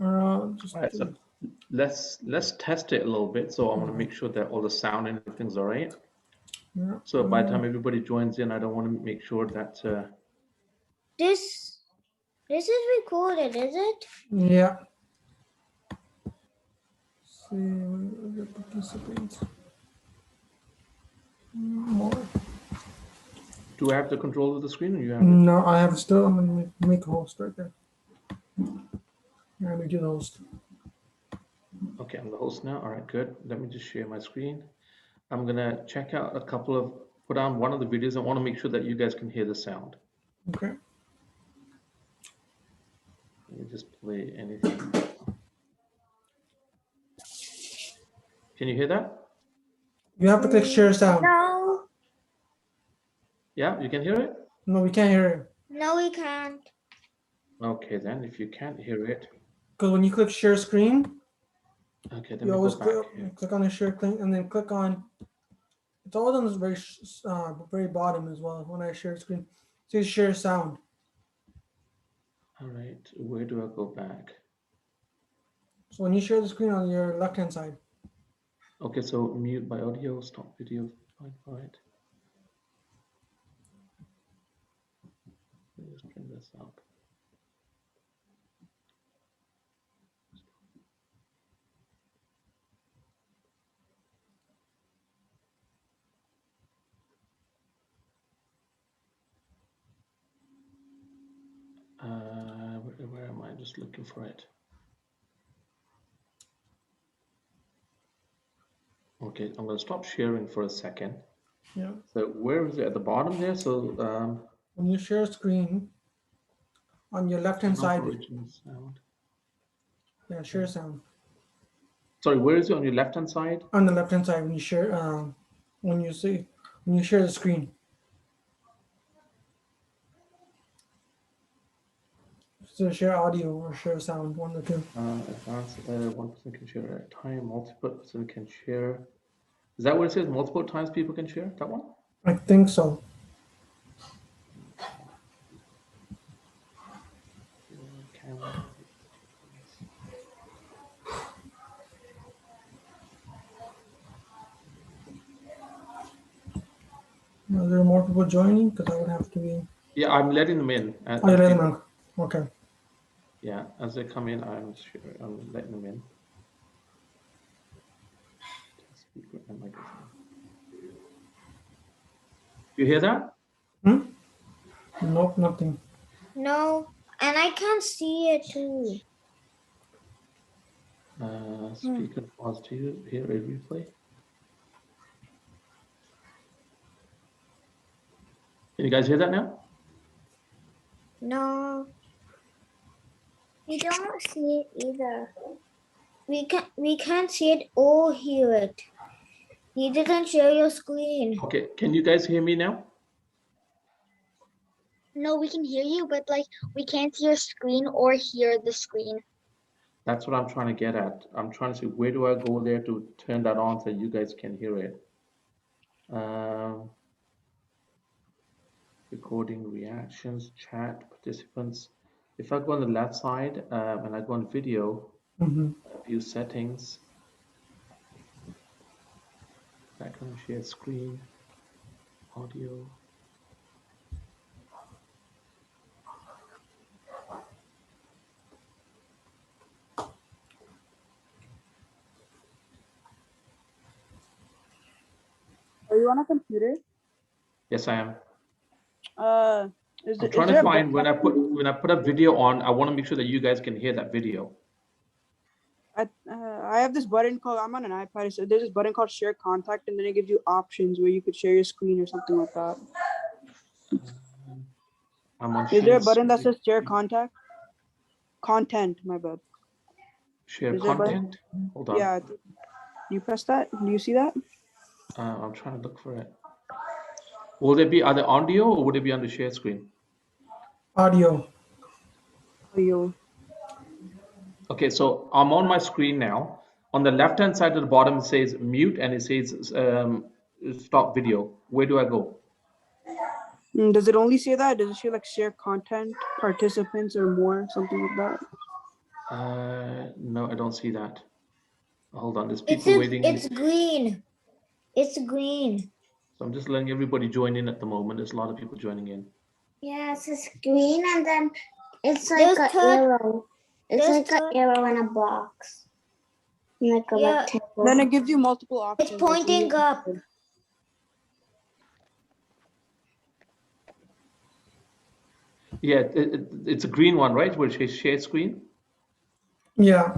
Alright, so let's test it a little bit. So I want to make sure that all the sound and everything's all right. Yeah. So by the time everybody joins in, I don't want to make sure that This is recorded, is it? Yeah. See the participants. More. do I have the control of the screen or you have it? No, I have still. I'm gonna make host right there. Yeah, make you the host. Okay, I'm the host now. All right, good. Let me just share my screen. I'm gonna check out a couple of, put on one of the videos. I want to make sure that you guys can hear the sound. Okay. Let me just play anything. Can you hear that? You have to click share sound. No. Yeah, you can hear it? No, we can't hear it. No, we can't. Okay, then if you can't hear it, Because when you click share screen, okay, then you we always go back click, here. click on the share link and then click on. It's always on the very bottom as well. When I share screen, it says share sound. All right, where do I go back? So when you share the screen on your left hand side. Okay, so mute by audio, stop video. All right. Let me just bring this up. Where am I? Just looking for it. Okay, I'm going to stop sharing for a second. Yeah. So where is it? At the bottom there? So when you share screen on your left hand side. Original sound. Yeah, share sound. Sorry, where is it on your left hand side? On the left hand side when you share when you share the screen. So share audio or share sound, one or two. Advanced, one person can share at a time, multiple person can share. Is that what it says? Multiple times people can share? That one? I think so. Camera. Are there more people joining? Because I would have to be. Yeah, I'm letting them in. Oh, you're letting them in. Okay. Yeah, as they come in, I'm letting them in. Speaker and microphone. You hear that? Nope, nothing. No, and I can't see it too. Speaker pause to hear a replay. Can you guys hear that now? No. We don't see it either. We can't see it or hear it. You didn't share your screen. Okay, can you guys hear me now? No, we can hear you, but like we can't see your screen or hear the screen. That's what I'm trying to get at. I'm trying to see where do I go there to turn that on so you guys can hear it. Recording, reactions, chat, participants. If I go on the left side and I go on video, view settings, background share screen, audio. Are you on a computer? Yes, I am. I'm trying to find when I put a video on, I want to make sure that you guys can hear that video. I have this button called, I'm on an iPad, so there's this button called share contact, and then it gives you options where you could share your screen or something like that. Is there a button that says share contact? Content, my bad. Share content? Hold on. Yeah, you press that? Do you see that? I'm trying to look for it. Will it be either audio or would it be on the share screen? Audio. Audio. Okay, so I'm on my screen now. On the left hand side at the bottom, it says mute and it says stop video. Where do I go? Does it only say that? Does it say like share content, participants, or more, something like that? No, I don't see that. Hold on, there's It's people waiting. it's green. It's green. So I'm just letting everybody join in at the moment. There's a lot of people joining in. Yes, it's green, and then it's like an arrow. It's like an arrow in a box. Like a rectangle. Then it gives you multiple options. It's pointing up. Yeah, it's a green one, right? Where it says share screen. Yeah.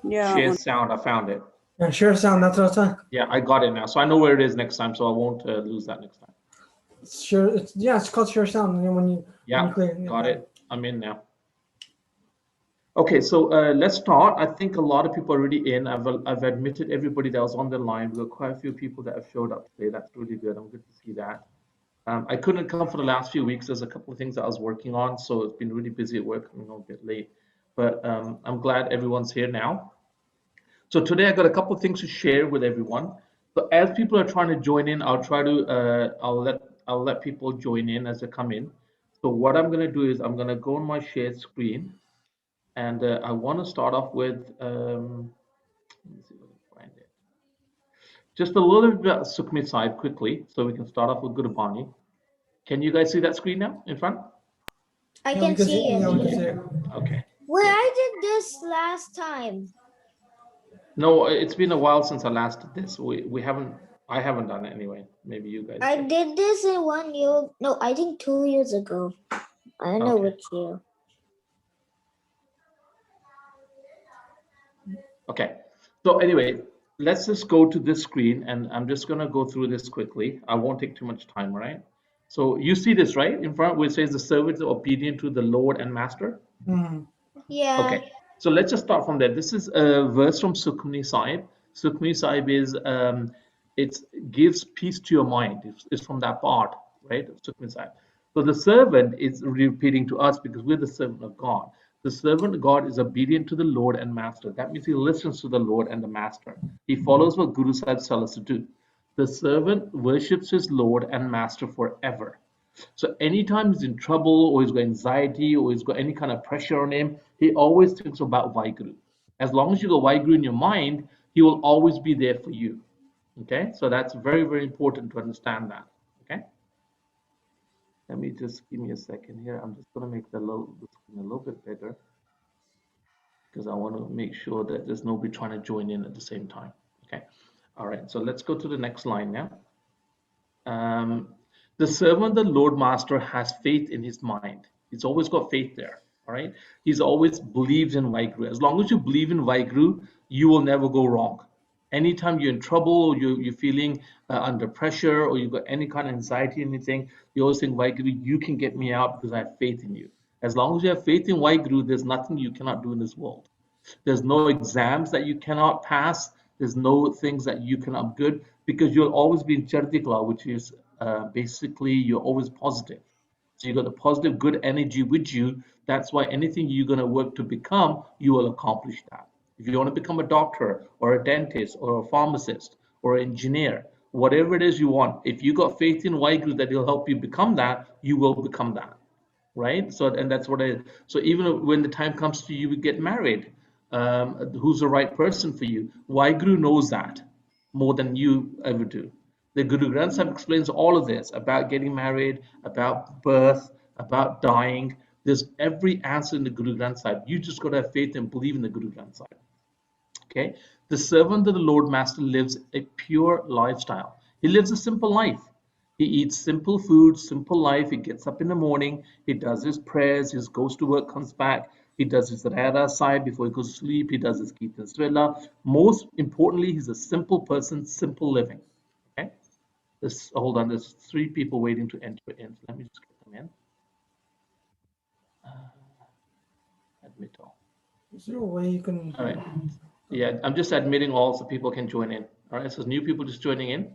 Yeah. Share sound. I found it. Yeah, share sound. That's what I'm saying. Yeah, I got it now. So I know where it is next time, so I won't lose that next time. Sure. It's called share sound. And then when you Got it. I'm in now. Okay, so let's start. I think a lot of people are already in. I've admitted everybody that was on the line. We've got quite a few people that have showed up today. That's really good. I'm good to see that. I couldn't come for the last few weeks. There's a couple of things that I was working on, so it's been really busy at work. I'm a bit late, but I'm glad everyone's here now. So today I got a couple of things to share with everyone. So as people are trying to join in, I'll try to I'll let people join in as they come in. So what I'm going to do is I'm going to go on my shared screen, and I want to start off with let me see if I can find it. Just a little bit about Sukhmi Saheb quickly, so we can start off with Gurbani. Can you guys see that screen now in front? I can see it. Yeah, we can see it. Okay. Well, I did this last time. No, it's been a while since I last did this. I haven't done it anyway. Maybe you guys I did. did this in 1 year. No, I think 2 years ago. I don't know Okay. which year. Okay. So anyway, let's just go to this screen, and I'm just going to go through this quickly. I won't take too much time, right? So you see this, right? In front where it says the servants are obedient to the Lord and Master. Mhm. Yeah. Okay. So let's just start from there. This is a verse from Sukhmani Sahib. Sukhmani Sahib is it gives peace to your mind. It's from that part, right? Sukhmani Sahib. So the servant is repeating to us because we're the servant of God. The servant of God is obedient to the Lord and Master. That means he listens to the Lord and the Master. He follows what Guru Sahib tells us to do. The servant worships his Lord and Master forever. So anytime he's in trouble or he's got anxiety or he's got any kind of pressure on him, he always thinks about Waheguru. As long as you got Waheguru in your mind, he will always be there for you. Okay, so that's very, very important to understand that. Okay, let me just give me a second here. I'm just going to make the screen a little bit bigger because I want to make sure that there's nobody trying to join in at the same time. Okay, all right, so let's go to the next line now. The servant, the Lord Master, has faith in his mind. He's always got faith there. All right. He's always believes in Waheguru. As long as you believe in Waheguru, you will never go wrong. Anytime you're in trouble or you're feeling under pressure or you've got any kind of anxiety or anything, you always think, Waheguru, you can get me out because I have faith in you. As long as you have faith in Waheguru, there's nothing you cannot do in this world. There's no exams that you cannot pass. There's no things that you cannot good because you'll always be in Chadee Kalaa, which is basically you're always positive. So you got the positive, good energy with you. That's why anything you're going to work to become, you will accomplish that. If you want to become a doctor or a dentist or a pharmacist or an engineer, whatever it is you want, if you got faith in Waheguru that he'll help you become that, you will become that. Right? So, and that's what so even when the time comes to you get married, who's the right person for you? Waheguru knows that more than you ever do. The Guru Granth Sahib explains all of this about getting married, about birth, about dying. There's every answer in the Guru Granth Sahib. You just got to have faith and believe in the Guru Granth Sahib. Okay? The servant of the Lord Master lives a pure lifestyle. He lives a simple life. He eats simple food, simple life. He gets up in the morning. He does his prayers. He goes to work, comes back. He does his Rara side before he goes to sleep. He does his Kirtan Srila. Most importantly, he's a simple person, simple living. Okay? Hold on, there's 3 people waiting to enter in. So let me just get them in. Admit all. Is there a way you can? All right. Yeah, I'm just admitting all so people can join in. All right, so new people just joining in.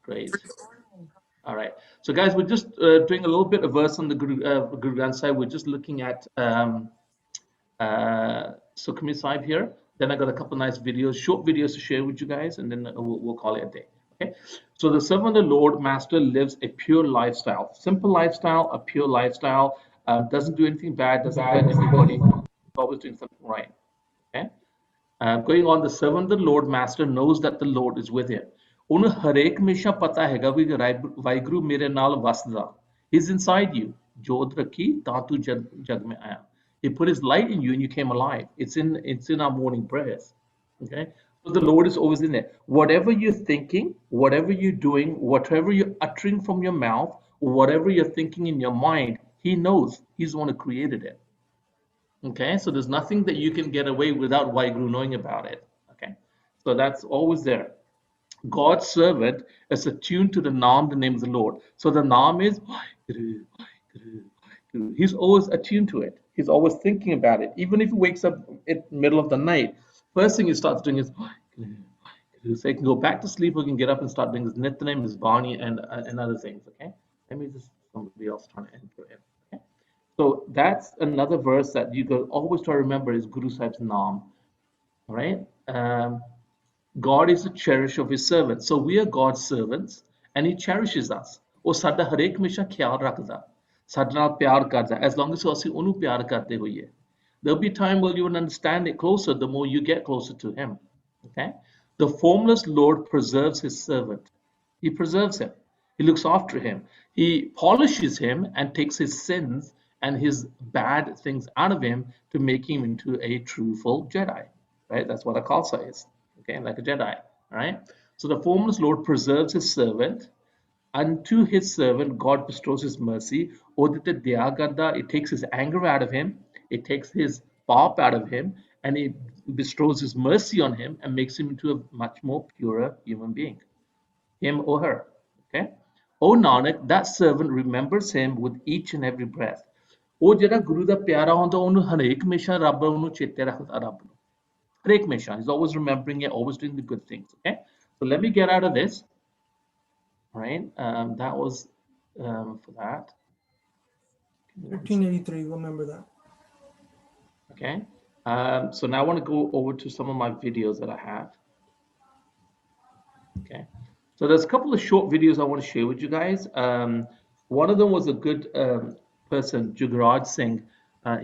Great. All right. So guys, we're just doing a little bit of verse on the Guru Granth Sahib. We're just looking at Sukhmani Sahib here. Then I got a couple nice videos, short videos to share with you guys, and then we'll call it a day. Okay, so the servant of the Lord Master lives a pure lifestyle, simple lifestyle, a pure lifestyle. Doesn't do anything bad, doesn't hurt anybody. He's always doing something right. Okay. Going on, the servant of the Lord Master knows that the Lord is with him. ਉਹਨੂੰ ਹਰੇਕ ਹਮੇਸ਼ਾ ਪਤਾ ਹੈਗਾ ਵੀ ਵਾਹਿਗੁਰੂ ਮੇਰੇ ਨਾਲ ਵਸਦਾ. He's inside you. ਜੋਤ ਰੱਖੀ ਤਾਂ ਤੂੰ ਜਗ ਮੇਂ ਆਇਆ. He put his light in you and you came alive. It's in our morning prayers. Okay? So the Lord is always in there. Whatever you're thinking, whatever you're doing, whatever you're uttering from your mouth, whatever you're thinking in your mind, He knows. He's the one who created it. Okay, so there's nothing that you can get away without Waheguru knowing about it. Okay, so that's always there. God's servant is attuned to the naam, the name of the Lord. So the naam is Waheguru, Waheguru, Waheguru. He's always attuned to it. He's always thinking about it. Even if he wakes up in the middle of the night, first thing he starts doing is Waheguru, Waheguru. So he can go back to sleep or he can get up and start doing his nitnem, his bani, and other things. Okay, let me just somebody else trying to enter in. Okay. So that's another verse that you can always try to remember is Guru Sahib's Naam. All right. God is the cherisher of his servants. So we are God's servants and he cherishes us. ਉਹ ਸਾਡਾ ਹਰੇਕ ਹਮੇਸ਼ਾ ਖਿਆਲ ਰੱਖਦਾ. ਸਾਡੇ ਨਾਲ ਪਿਆਰ ਕਰਦਾ. As long as ਅਸੀਂ ਉਹਨੂੰ ਪਿਆਰ ਕਰਦੇ ਹੋਈਏ. There'll be a time where you will understand it closer the more you get closer to him. Okay? The formless Lord preserves his servant. He preserves him. He looks after him. He polishes him and takes his sins and his bad things out of him to make him into a truthful Jedi. Right? That's what a Khalsa is. Okay, like a Jedi. Right? So the formless Lord preserves his servant. Unto his servant, God bestows his mercy. It takes his anger out of him. It takes his pop out of him. And it bestows his mercy on him and makes him into a much more purer human being. Him or her. Okay? O Nanak, that servant remembers him with each and every breath. ਉਹ ਜਿਹੜਾ ਗੁਰੂ ਦਾ ਪਿਆਰਾ ਹੁੰਦਾ ਉਹਨੂੰ ਹਰੇਕ ਹਮੇਸ਼ਾ ਰੱਬ ਉਹਨੂੰ ਚੇਤੇ ਰੱਖਦਾ ਰੱਬ ਨੂੰ ਹਰੇਕ ਹਮੇਸ਼ਾ he's always remembering it, always doing the good things. Okay, so let me get out of this. All right, that was for that. 1383, remember that. Okay, so now I want to go over to some of my videos that I have. Okay, so there's a couple of short videos I want to share with you guys. One of them was a good person, Guroo Singh.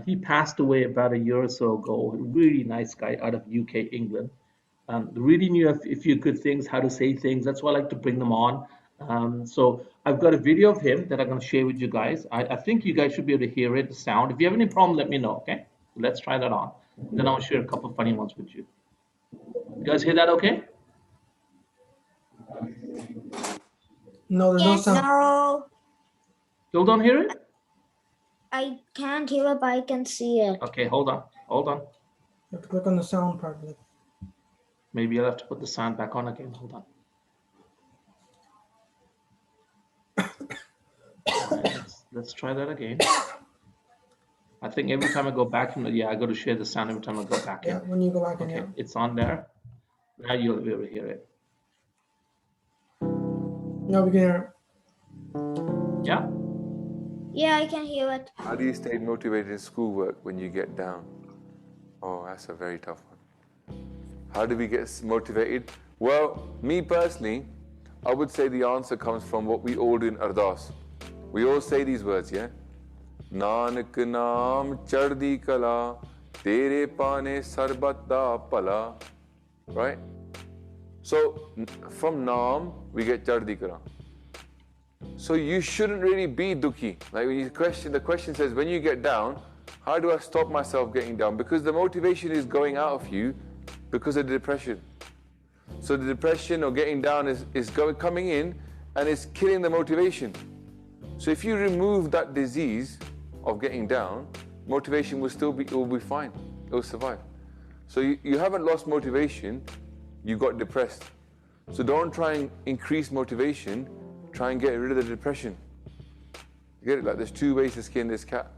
He passed away about a year or so ago. A really nice guy out of UK, England. Really knew a few good things, how to say things. That's why I like to bring them on. So I've got a video of him that I'm going to share with you guys. I think you guys should be able to hear it, the sound. If you have any problem, let me know, okay? So let's try that on. Then I'll share a couple of funny ones with you. You guys hear that okay? No, there's no sound. No, Still don't hear it? I can't hear it, but I can see it. Okay, hold on. Hold on. You have to click on the sound part of it. Maybe I'll have to put the sound back on again. Hold on. Let's try that again. I think every time I go back, I got to share the sound every time I go back Yeah, in. when you go back in, Okay, yeah. it's on there. Now you'll be able to hear it. No, we can hear it. Yeah? Yeah, I can hear it. How do you stay motivated in schoolwork when you get down? Oh, that's a very tough one. How do we get motivated? Well, me personally, I would say the answer comes from what we all do in Ardas. We all say these words, yeah? Nanak naam chadee kalaa, tere paane sarbat da pala. Right? So, from naam, we get chadee kalaa. So you shouldn't really be dukhi. Like when the question says, when you get down, how do I stop myself getting down? Because the motivation is going out of you because of the depression. So the depression or getting down is coming in and it's killing the motivation. So if you remove that disease of getting down, motivation will be fine. It will survive. So you haven't lost motivation, you got depressed. So don't try and increase motivation. Try and get rid of the depression. You get it? Like there's two ways to skin this cat.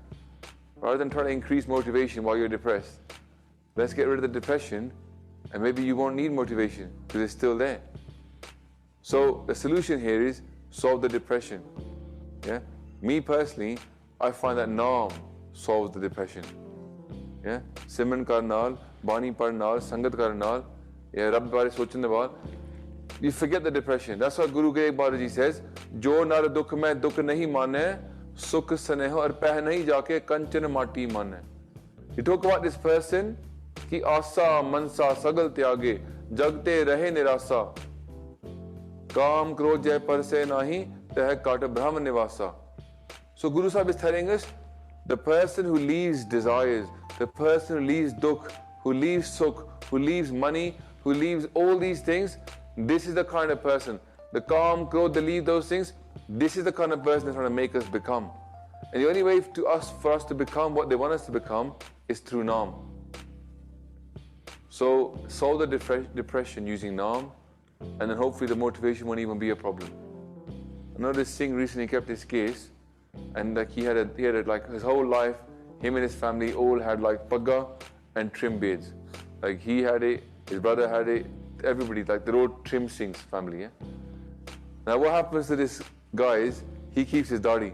Rather than trying to increase motivation while you're depressed, let's get rid of the depression and maybe you won't need motivation because it's still there. So the solution here is solve the depression. Yeah? Me personally, I find that naam solves the depression. Yeah? Simran kar naal, bani par naal, sangat kar naal, yeah, Rabb bare sochin de baad. you forget the depression. That's what Guru Gurmat Balaji says. Jo nar dukh mein dukh nahi mane, sukh sneho aur peh nahi jaake kanchan mati mane. You talk about this person, ki asa mansa sagal tyage, jagte rahe nirasa. Kaam krodh jai par se nahi, teh kat brahm nivasa. So Guru Sahib is telling us, the person who leaves desires, the person who leaves dukh, who leaves sukh, who leaves money, who leaves all these things, this is the kind of person. The calm, growth, they leave those things. This is the kind of person they're trying to make us become. And the only way for us to become what they want us to become is through Naam. So solve the depression using Naam, and then hopefully the motivation won't even be a problem. I know this Singh recently kept his case, and like he had like his whole life, him and his family all had like pagga and trim beards. Like he had it, his brother had it, everybody, like they're all trim Singh's family. Yeah? Now what happens to this guy is, he keeps his dadi,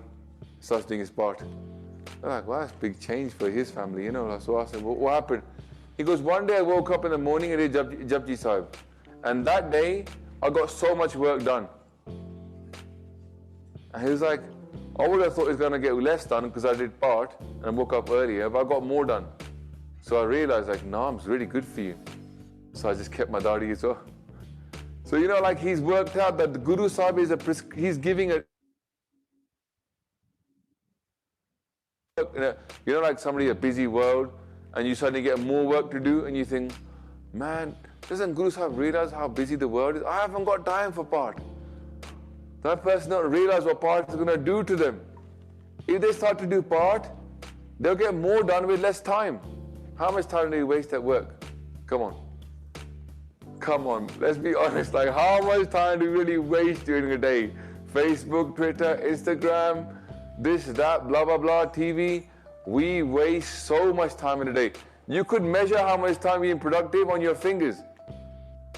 starts doing his part. They're like, wow, that's a big change for his family, you know. So I asked him, what happened? He goes, one day I woke up in the morning and did Japji Sahib. And that day, I got so much work done. And he was like, I would have thought it was going to get less done because I did part and I woke up earlier, but I got more done. So I realized, like, Naam's really good for you. So I just kept my dadi as well. So, you know, like he's worked out that the Guru Sahib is he's giving a, you know, like somebody a busy world, and you suddenly get more work to do, and you think, man, doesn't Guru Sahib realize how busy the world is? I haven't got time for part. That person don't realize what part is going to do to them. If they start to do part, they'll get more done with less time. How much time do you waste at work? Come on. Come on, let's be honest. Like, how much time do you really waste during a day? Facebook, Twitter, Instagram, this, that, blah, blah, blah, TV. We waste so much time in a day. You could measure how much time you're productive on your fingers.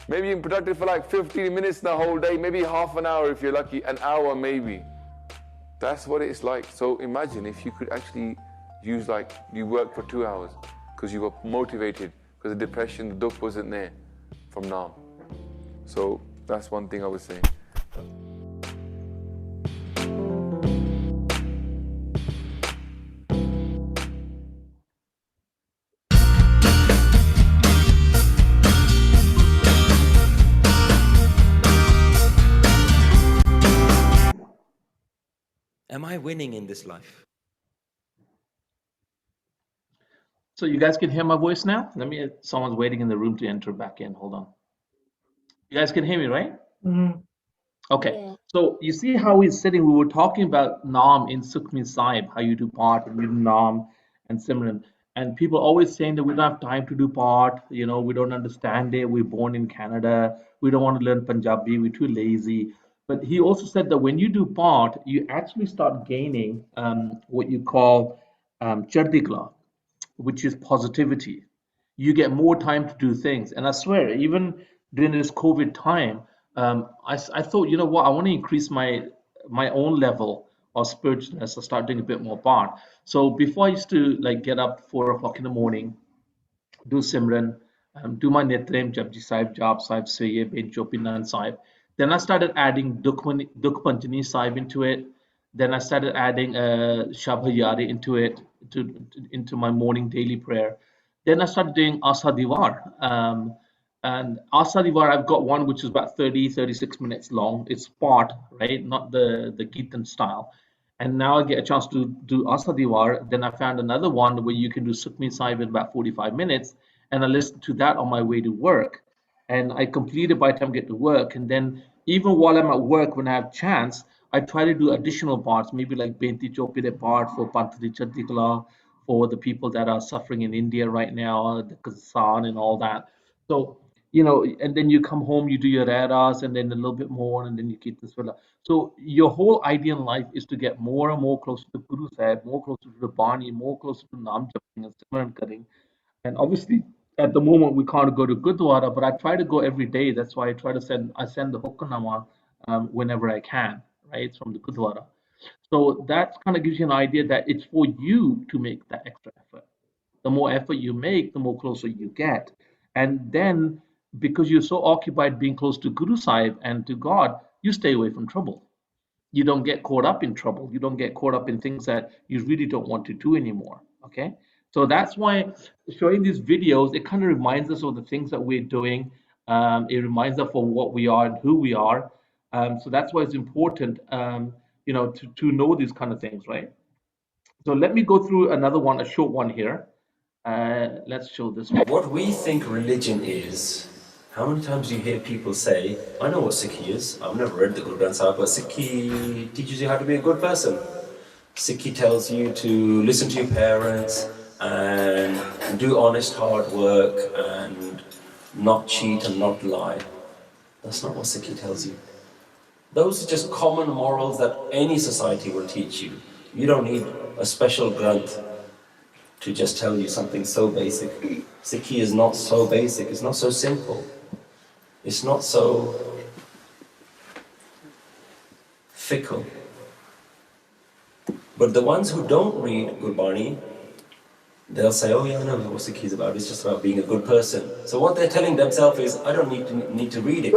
Maybe you're productive for like 15 minutes in the whole day, maybe half an hour if you're lucky, an hour maybe. That's what it's like. So imagine if you could actually use, like, you work for 2 hours because you were motivated, because the depression, the dukh wasn't there from Naam. So that's one thing I would say. Am I winning in this life? So you guys can hear my voice now? Someone's waiting in the room to enter back in. Hold on. You guys can hear me, right? Mm-hmm. Okay. Yeah. So you see how he's sitting, we were talking about Naam in Sukhmani Sahib, how you do part and you do Naam and Simran. And people always saying that we don't have time to do part, you know, we don't understand it, we're born in Canada, we don't want to learn Punjabi, we're too lazy. But he also said that when you do part, you actually start gaining what you call Chadee Kalaa, which is positivity. You get more time to do things. And I swear, even during this COVID time, I thought, you know what, I want to increase my own level of spiritualness. I start doing a bit more part. So before I used to like get up 4 o'clock in the morning, do Simran, do my Nitrem, Japji Sahib, Jap Sahib, Sayyid, Ben Chopinan Sahib. Then I started adding Dukh Panjani Sahib into it. Then I started adding Shabha Yari into it, into my morning daily prayer. Then I started doing Asa Diwar. And Asa Diwar, I've got one which is about 30, 36 minutes long. It's part, right? Not the Kirtan style. And now I get a chance to do Asa Diwar. Then I found another one where you can do Sukhmani Sahib in about 45 minutes. And I listened to that on my way to work. And I complete it by the time I get to work. And then even while I'm at work, when I have chance, I try to do additional parts, maybe like Benti Chopide part for Pantri Chadee Kalaa, for the people that are suffering in India right now, the Khalsa and all that. So, you know, and then you come home, you do your eras, and then a little bit more, and then you keep this fella. So your whole idea in life is to get more and more closer to Guru Sahib, more closer to the Bani, more closer to Naam Japing and Simran Karing. And obviously, at the moment, we can't go to Gurdwara, but I try to go every day. That's why I send the Hukamnama whenever I can, right, from the Gurdwara. So that kind of gives you an idea that it's for you to make that extra effort. The more effort you make, the more closer you get. And then because you're so occupied being close to Guru Sahib and to God, you stay away from trouble. You don't get caught up in trouble. You don't get caught up in things that you really don't want to do anymore. Okay. So that's why showing these videos, it kind of reminds us of the things that we're doing. It reminds us of what we are and who we are. So that's why it's important, to know these kind of things, right? So let me go through another one, a short one here. Let's show this one. What we think religion is, how many times do you hear people say, I know what Sikhi is, I've never read the Guru Sahib, but Sikhi teaches you how to be a good person. Sikhi tells you to listen to your parents and do honest hard work and not cheat and not lie. That's not what Sikhi tells you. Those are just common morals that any society will teach you. You don't need a special granth to just tell you something so basic. Sikhi is not so basic, it's not so simple. It's not so fickle. But the ones who don't read Gurbani, they'll say, oh yeah, I know what Sikhi is about, it's just about being a good person. So what they're telling themselves is, I don't need to read it.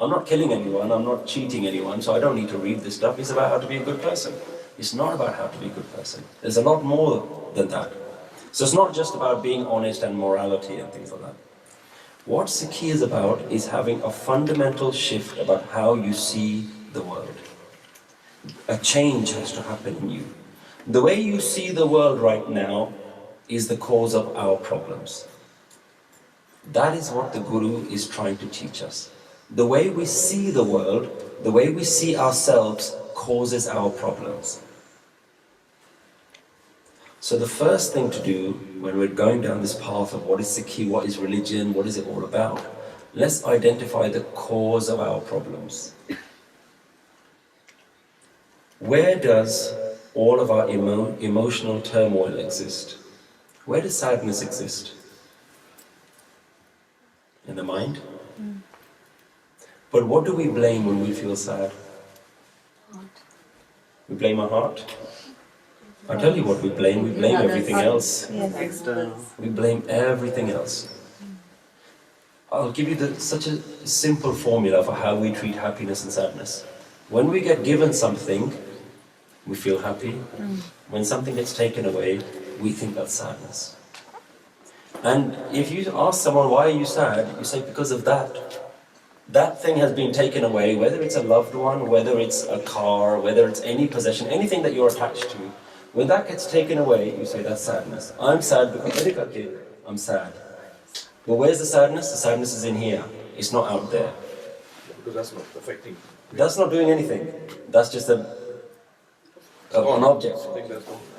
I'm not killing anyone, I'm not cheating anyone, so I don't need to read this stuff. It's about how to be a good person. It's not about how to be a good person. There's a lot more than that. So it's not just about being honest and morality and things like that. What Sikhi is about is having a fundamental shift about how you see the world. A change has to happen in you. The way you see the world right now is the cause of our problems. That is what the Guru is trying to teach us. The way we see the world, the way we see ourselves causes our problems. So the first thing to do when we're going down this path of what is Sikhi, what is religion, what is it all about, let's identify the cause of our problems. Where does all of our emotional turmoil exist? Where does sadness exist? In the mind? But what do we blame when we feel sad? We blame our heart. I'll tell you what we blame everything else. We blame everything else. I'll give you such a simple formula for how we treat happiness and sadness. When we get given something, we feel happy. When something gets taken away, we think that's sadness. And if you ask someone, why are you sad? You say, because of that. That thing has been taken away, whether it's a loved one, whether it's a car, whether it's any possession, anything that you're attached to. When that gets taken away, you say that's sadness. I'm sad because I'm sad. But where's the sadness? The sadness is in here. It's not out there. Because that's not affecting. That's not doing anything. That's just an object.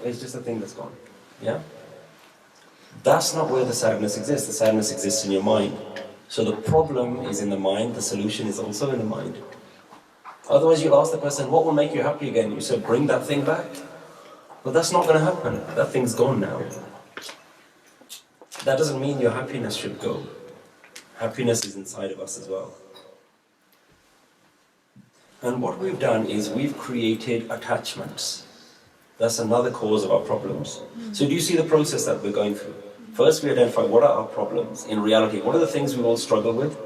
It's just a thing that's gone. Yeah? That's not where the sadness exists. The sadness exists in your mind. So the problem is in the mind, the solution is also in the mind. Otherwise you'll ask the person, what will make you happy again? You say, bring that thing back. But that's not going to happen. That thing's gone now. That doesn't mean your happiness should go. Happiness is inside of us as well. And what we've done is we've created attachments. That's another cause of our problems. So do you see the process that we're going through? First we identify what are our problems in reality. What are the things we all struggle with?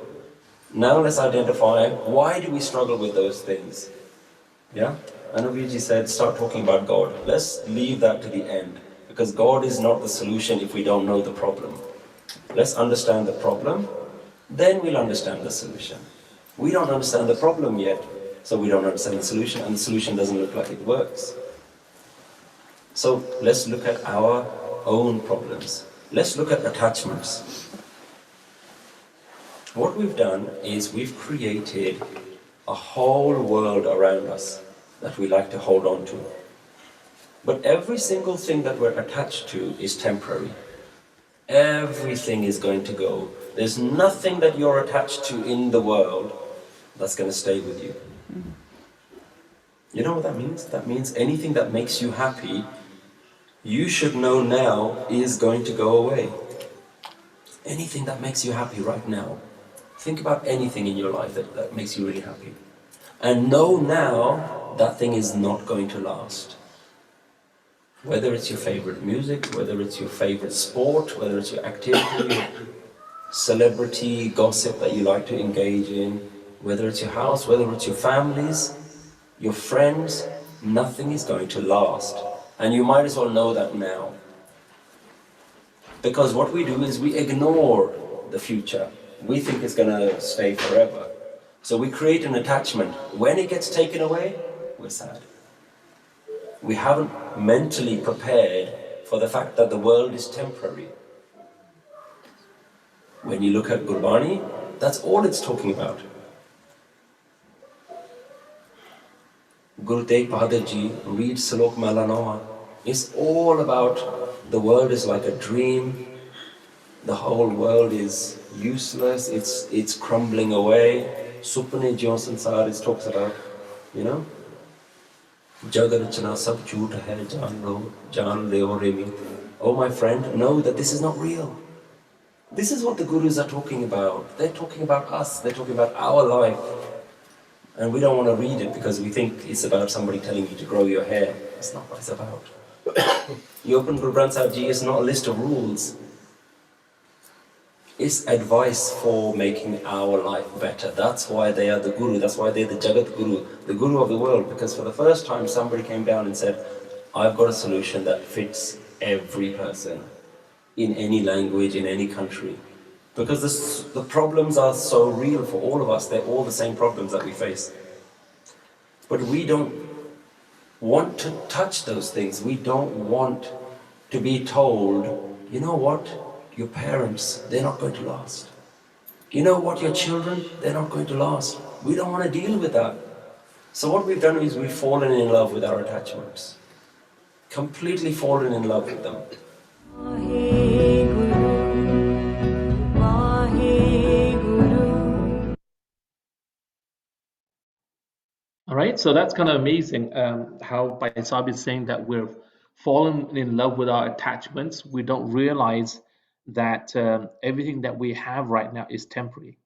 Now let's identify why do we struggle with those things. Yeah? Anuviji said, start talking about God. Let's leave that to the end. Because God is not the solution if we don't know the problem. Let's understand the problem, then we'll understand the solution. We don't understand the problem yet, so we don't understand the solution, and the solution doesn't look like it works. So let's look at our own problems. Let's look at attachments. What we've done is we've created a whole world around us that we like to hold on to. But every single thing that we're attached to is temporary. Everything is going to go. There's nothing that you're attached to in the world that's going to stay with you. You know what that means? That means anything that makes you happy, you should know now is going to go away. Anything that makes you happy right now. Think about anything in your life that makes you really happy. And know now that thing is not going to last. Whether it's your favorite music, whether it's your favorite sport, whether it's your activity, celebrity gossip that you like to engage in, whether it's your house, whether it's your families, your friends, nothing is going to last. And you might as well know that now. Because what we do is we ignore the future. We think it's going to stay forever. So we create an attachment. When it gets taken away, we're sad. We haven't mentally prepared for the fact that the world is temporary. When you look at Gurbani, that's all it's talking about. Guru Saaheb Jee reads Salok Mala Noa. It's all about the world is like a dream. The whole world is useless. It's crumbling away. Supne Jyon Sansar it talks about, you know. Jagat Rachana sab jhoot hai, jaan lo remi. Oh my friend, know that this is not real. This is what the gurus are talking about. They're talking about us. They're talking about our life. And we don't want to read it because we think it's about somebody telling you to grow your hair. That's not what it's about. You open Guru Saaheb Jee, it's not a list of rules. It's advice for making our life better. That's why they are the guru. That's why they're the Jagat Guru, the guru of the world. Because for the first time, somebody came down and said, I've got a solution that fits every person in any language, in any country. Because the problems are so real for all of us. They're all the same problems that we face. But we don't want to touch those things. We don't want to be told, you know what? Your parents, they're not going to last. You know what? Your children, they're not going to last. We don't want to deal with that. So what we've done is we've fallen in love with our attachments. Completely fallen in love with them. All right, so that's kind of amazing how Bhai Sahib is saying that we're fallen in love with our attachments. We don't realize that everything that we have right now is temporary.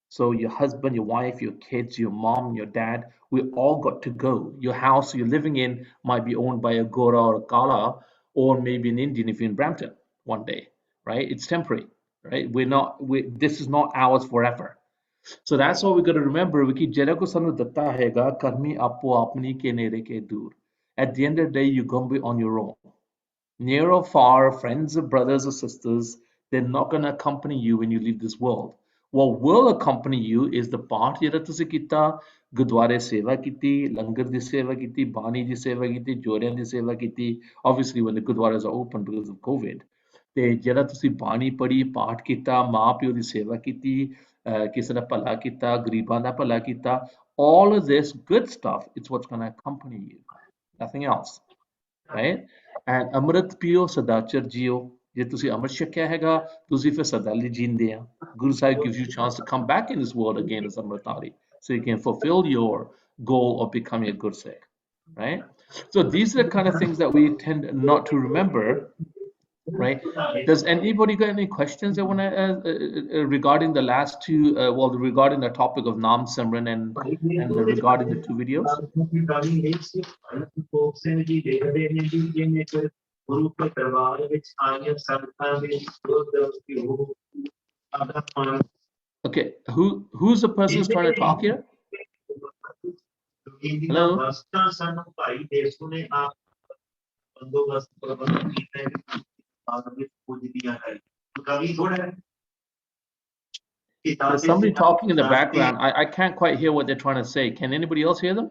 So your husband, your wife, your kids, your mom, your dad, we all got to go. Your house you're living in might be owned by a Gora or a Kala, or maybe an Indian if you're in Brampton one day, right? It's temporary, right? This is not ours forever. So that's what we got to remember कि ਜਿਹੜਾ ਕੋ ਸਾਨੂੰ ਦਿੱਤਾ ਹੈਗਾ ਕਰਮੀ ਆਪੋ ਆਪਣੀ ਕੇ ਨੇੜੇ ਕੇ ਦੂਰ. At the end of the day, you're going to be on your own. Near or far, friends or brothers or sisters, they're not going to accompany you when you leave this world. What will accompany you is the part ਜਿਹੜਾ ਤੁਸੀਂ ਕੀਤਾ, ਗੁਰਦੁਆਰੇ ਸੇਵਾ ਕੀਤੀ, ਲੰਗਰ ਦੀ ਸੇਵਾ ਕੀਤੀ, ਬਾਣੀ ਦੀ ਸੇਵਾ ਕੀਤੀ, ਜੋੜਿਆਂ ਦੀ ਸੇਵਾ ਕੀਤੀ. Obviously, when the gurdwaras are open because of COVID. ਤੇ ਜਿਹੜਾ ਤੁਸੀਂ ਬਾਣੀ ਪੜ੍ਹੀ, ਪਾਠ ਕੀਤਾ, ਮਾਂ ਪਿਓ ਦੀ ਸੇਵਾ ਕੀਤੀ, ਕਿਸੇ ਦਾ ਭਲਾ ਕੀਤਾ, ਗਰੀਬਾਂ ਦਾ ਭਲਾ ਕੀਤਾ, all of this good stuff, it's what's going to accompany you, nothing else, right? And ਅੰਮ੍ਰਿਤ ਪੀਓ ਸਦਾ ਚਿਰ ਜੀਓ. ਜੇ ਤੁਸੀਂ ਅੰਮ੍ਰਿਤ ਛਕਿਆ ਹੈਗਾ, ਤੁਸੀਂ ਫਿਰ ਸਦਾ ਲਈ ਜੀਂਦੇ ਆ. Guru Sahib gives you a chance to come back in this world again as Amritari, so you can fulfill your goal of becoming a good Sikh, right? So these are the kind of things that we tend not to remember. Right? Does anybody got any questions they want to regarding the last two? Regarding the topic of Nam Simran and regarding the two videos. Okay, who's the person who's trying to talk here? Hello. There's somebody talking in the background. I can't quite hear what they're trying to say. Can anybody else hear them?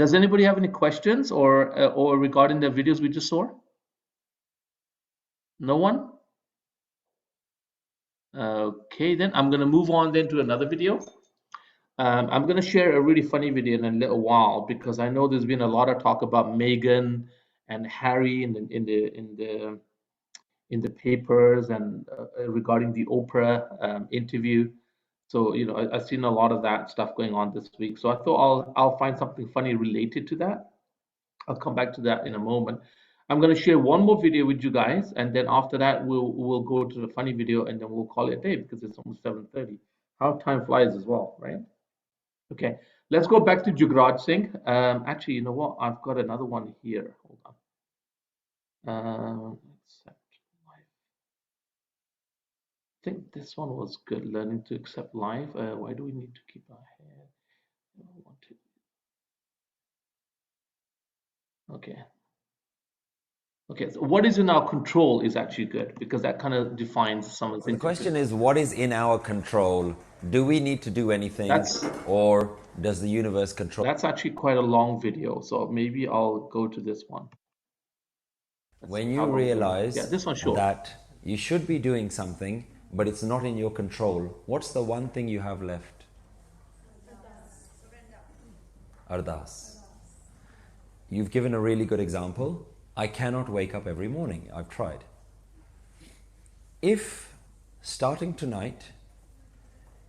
Does anybody have any questions or regarding the videos we just saw? No one? Okay, then I'm going to move on then to another video. I'm going to share a really funny video in a little while because I know there's been a lot of talk about Meghan and Harry in the papers and regarding the Oprah interview. So I've seen a lot of that stuff going on this week. So I thought I'll find something funny related to that. I'll come back to that in a moment. I'm going to share one more video with you guys, and then after that we'll go to the funny video, and then we'll call it a day because it's almost 7:30. How time flies as well, right? Okay, let's go back to Jugraj Singh. Actually, you know what? I've got another one here. Hold on. One sec. think this one was good. Learning to accept life. Why do we need to keep our head? Okay. Okay, so what is in our control is actually good because that kind of defines some of the So the things. question is, what is in our control? Do we need to do anything, or does the universe control? That's actually quite a long video, so maybe I'll go to this one. When you realize this one's short. that you should be doing something, but it's not in your control, what's the one thing you have left? Ardas. You've given a really good example. I cannot wake up every morning. I've tried. If, starting tonight,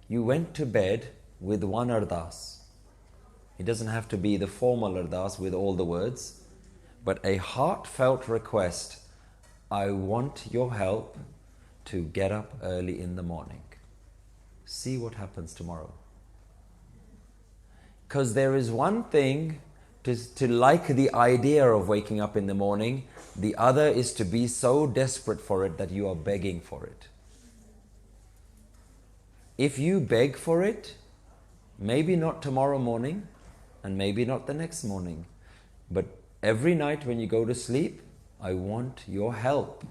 you went to bed with one ardas, it doesn't have to be the formal ardas with all the words, but a heartfelt request, I want your help to get up early in the morning. See what happens tomorrow. Because there is one thing to like the idea of waking up in the morning, the other is to be so desperate for it that you are begging for it. If you beg for it, maybe not tomorrow morning, and maybe not the next morning, but every night when you go to sleep, I want your help.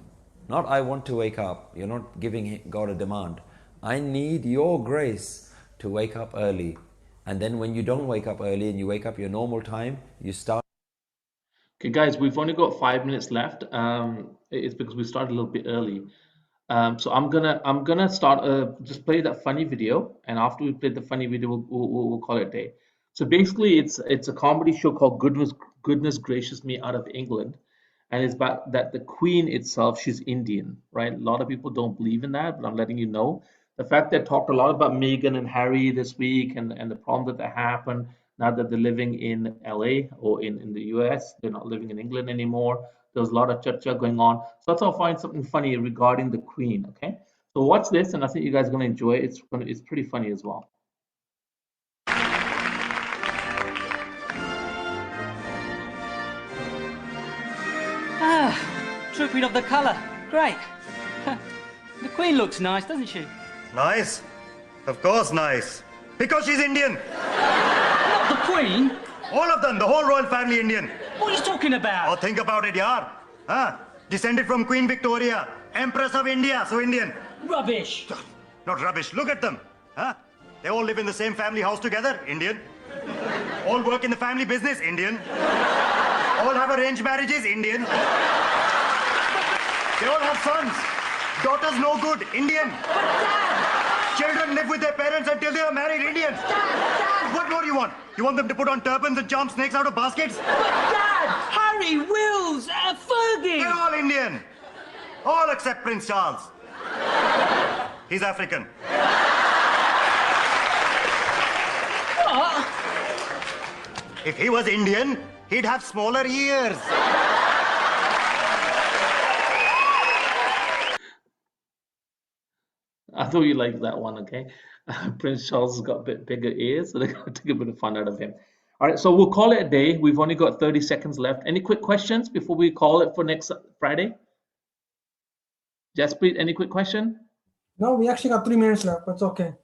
Not I want to wake up. You're not giving God a demand. I need your grace to wake up early. And then when you don't wake up early and you wake up your normal time, you start. Okay, guys, we've only got 5 minutes left. It's because we started a little bit early. So I'm gonna start just play that funny video, and after we play the funny video, we'll call it a day. So basically, it's a comedy show called Goodness Gracious Me out of England, and it's about that the Queen itself, she's Indian, right? A lot of people don't believe in that, but I'm letting you know. The fact that talked a lot about Meghan and Harry this week and the problem that happened now that they're living in LA or in the US, they're not living in England anymore. There's a lot of cha going on. So let's all find something funny regarding the Queen, okay? So watch this, and I think you guys are going to enjoy it. It's pretty funny as well. Ah, trooping of the colour. Great. The Queen looks nice, doesn't she? Nice? Of course nice. Because she's Indian. Not the Queen. All of them, the whole royal family Indian. What are you talking about? Oh, think about it, yaar. Huh? Descended from Queen Victoria, Empress of India, so Indian. Rubbish. Not rubbish, look at them. Huh? They all live in the same family house together, Indian. All work in the family business, Indian. All have arranged marriages, Indian. They all have sons. Daughters no good, Indian. Children live with their parents until they are married, Indian. Dad! What more do you want? You want them to put on turbans and charm snakes out of baskets? But Dad! Harry, Wills, Fergie! They're all Indian. All except Prince Charles. He's African. What? If he was Indian, he'd have smaller ears. I thought you liked that one, okay? Prince Charles has got a bit bigger ears, so they're going to take a bit of fun out of him. All right, so we'll call it a day. We've only got 30 seconds left. Any quick questions before we call it for next Friday? Jaspreet, any quick question? No, we actually got 3 minutes left, but it's okay.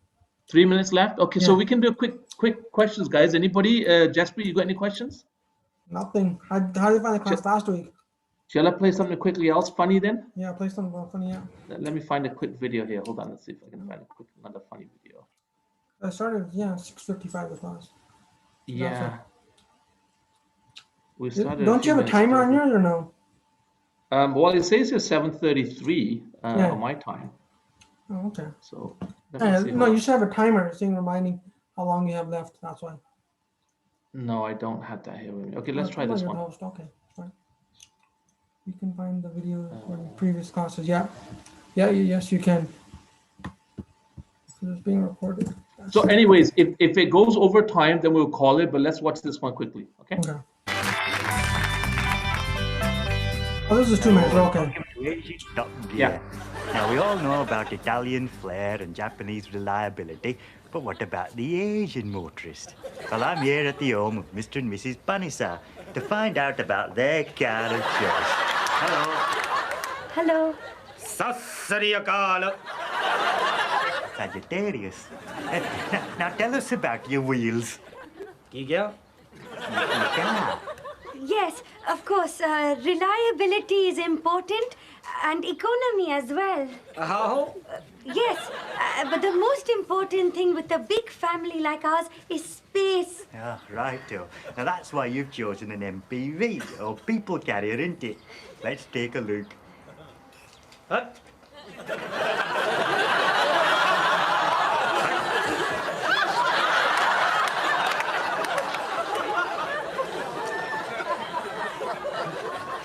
3 minutes left? Okay, Yeah. so we can do a quick questions, guys. Anybody? Jaspreet, you got any questions? Nothing. How did you find the class last week? Shall I play something quickly else funny then? Yeah, play something funny, yeah. Let me find a quick video here. Hold on, let's see if I can find another funny video. I started, 6:55 the class. Yeah. We started. Don't you have a timer on yours or no? Well, it says here 7:33 on my time. Oh, okay. So No, you should have a timer saying reminding how long you have left. That's why. No, I don't have that here with me. Okay, let's try this one. Host. Okay, fine. You can find the video for the previous classes. Yeah. Yes, you can. It's being recorded. So anyways, if it goes over time, then we'll call it, but let's watch this one quickly, okay? Okay. Oh, this is 2 minutes. Okay. Yeah. Now, we all know about Italian flair and Japanese reliability, but what about the Asian motorist? Well, I'm here at the home of Mr. and Mrs. Panisa to find out about their car of choice. Hello. Hello. Sat Sri Akal. Sagittarius. Now tell us about your wheels. Your car. Yes, of course. Reliability is important and economy as well. How? Yes, but the most important thing with a big family like ours is space. Ah, righto. Now that's why you've chosen an MPV, or people carrier, isn't it? Let's take a look. Huh?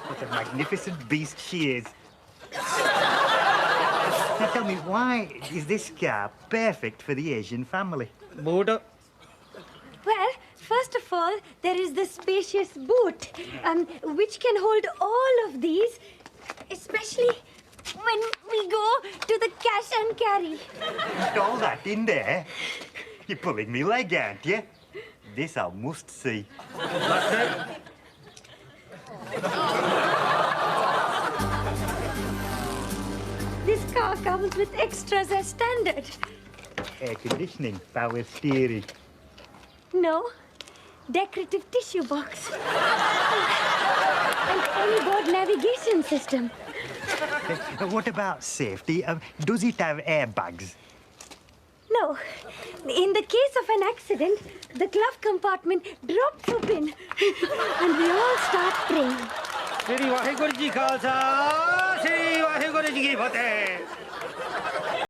What a magnificent beast she is. Now tell me, why is this car perfect for the Asian family? Boat. Well, first of all, there is the spacious boot, which can hold all of these, especially when we go to the cash and carry. Put all that in there? You're pulling me leg, aren't you? This I must see. This car comes with extras as standard. Air conditioning, power steering. No, decorative tissue box. And onboard navigation system. What about safety? Does it have airbags? No. In the case of an accident, the glove compartment drops open and we all start praying. Shri Waheguru Ji Khalsa, Shri Waheguru Ji Fateh.